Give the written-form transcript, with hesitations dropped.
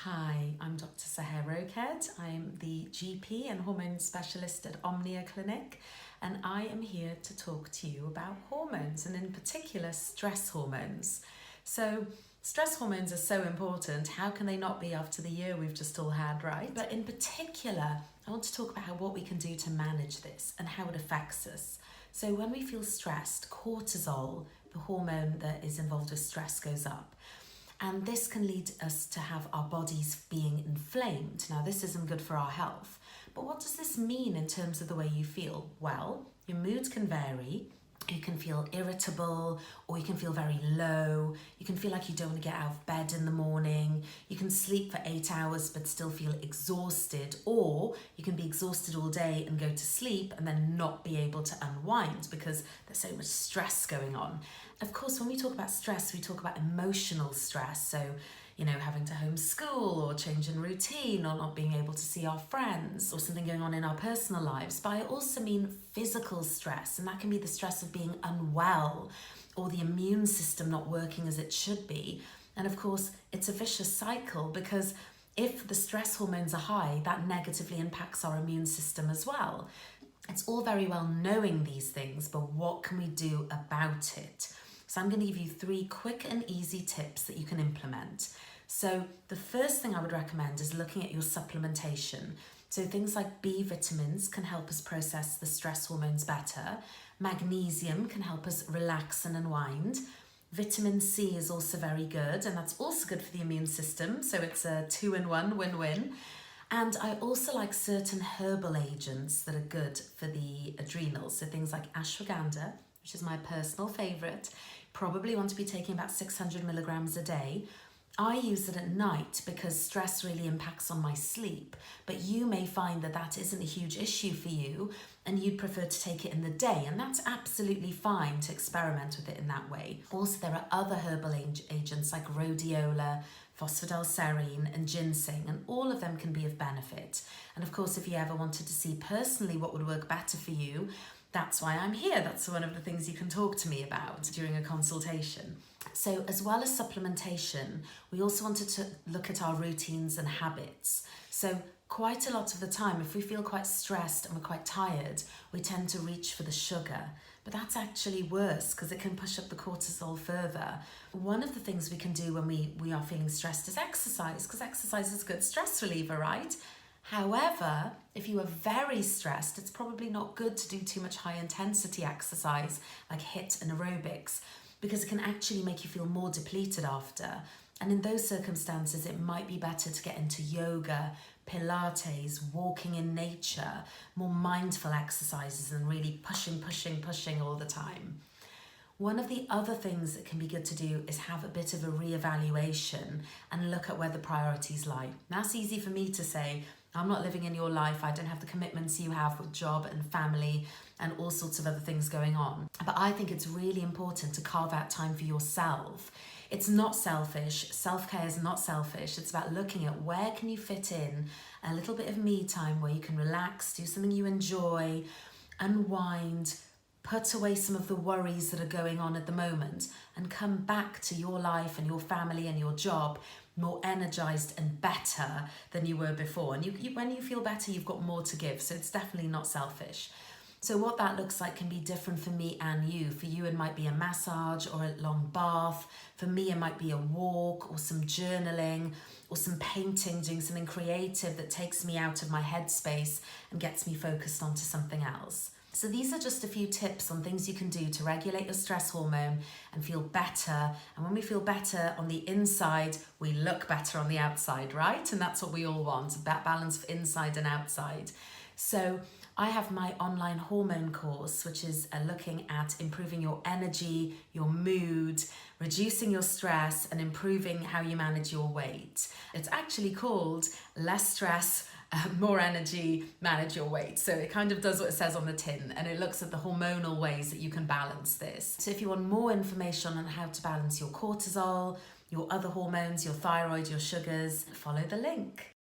Hi, I'm Dr. Sahar Roked. I'm the GP and hormone specialist at Omnia Clinic, and I am here to talk to you about hormones, and in particular stress hormones. So stress hormones are so important. How can they not be after the year we've just all had, right? But in particular, I want to talk about what we can do to manage this and how it affects us. So when we feel stressed, cortisol, the hormone that is involved with stress, goes up. And this can lead us to have our bodies being inflamed. Now, this isn't good for our health. But what does this mean in terms of the way you feel? Well, your moods can vary. You can feel irritable, or you can feel very low. You can feel like you don't want to get out of bed in the morning. You can sleep for 8 hours but still feel exhausted, or you can be exhausted all day and go to sleep and then not be able to unwind because there's so much stress going on. Of course, when we talk about stress, we talk about emotional stress. So, having to homeschool or change in routine or not being able to see our friends or something going on in our personal lives. But I also mean physical stress, and that can be the stress of being unwell or the immune system not working as it should be. And of course, it's a vicious cycle because if the stress hormones are high, that negatively impacts our immune system as well. It's all very well knowing these things, but what can we do about it? So I'm going to give you 3 quick and easy tips that you can implement. So the first thing I would recommend is looking at your supplementation. So things like B vitamins can help us process the stress hormones better. Magnesium can help us relax and unwind. Vitamin C is also very good, and that's also good for the immune system. So it's a 2-in-1 win-win. And I also like certain herbal agents that are good for the adrenals. So things like ashwagandha, which is my personal favourite. Probably want to be taking about 600 milligrams a day. I use it at night because stress really impacts on my sleep, but you may find that that isn't a huge issue for you and you'd prefer to take it in the day, and that's absolutely fine to experiment with it in that way. Also, there are other herbal agents like rhodiola, phosphodiesterine and ginseng, and all of them can be of benefit. And of course, if you ever wanted to see personally what would work better for you, that's why I'm here. That's one of the things you can talk to me about during a consultation. So as well as supplementation, we also wanted to look at our routines and habits. So quite a lot of the time, if we feel quite stressed and we're quite tired, we tend to reach for the sugar. But that's actually worse because it can push up the cortisol further. One of the things we can do when we are feeling stressed is exercise, because exercise is a good stress reliever, right? However, if you are very stressed, it's probably not good to do too much high intensity exercise like HIIT and aerobics, because it can actually make you feel more depleted after. And in those circumstances, it might be better to get into yoga, Pilates, walking in nature, more mindful exercises and really pushing all the time. One of the other things that can be good to do is have a bit of a re-evaluation and look at where the priorities lie. That's easy for me to say. I'm not living in your life. I don't have the commitments you have with job and family and all sorts of other things going on. But I think it's really important to carve out time for yourself. It's not selfish. Self-care is not selfish. It's about looking at where can you fit in a little bit of me time where you can relax, do something you enjoy, unwind, put away some of the worries that are going on at the moment and come back to your life and your family and your job more energized and better than you were before. And when you feel better, you've got more to give. So it's definitely not selfish. So what that looks like can be different for me and you. For you, it might be a massage or a long bath. For me, it might be a walk or some journaling or some painting, doing something creative that takes me out of my headspace and gets me focused onto something else. So these are just a few tips on things you can do to regulate your stress hormone and feel better. And when we feel better on the inside, we look better on the outside, right? And that's what we all want, that balance of inside and outside. So I have my online hormone course, which is looking at improving your energy, your mood, reducing your stress, and improving how you manage your weight. It's actually called Less Stress, More Energy, Manage Your Weight. So it kind of does what it says on the tin, and it looks at the hormonal ways that you can balance this. So if you want more information on how to balance your cortisol, your other hormones, your thyroid, your sugars, follow the link.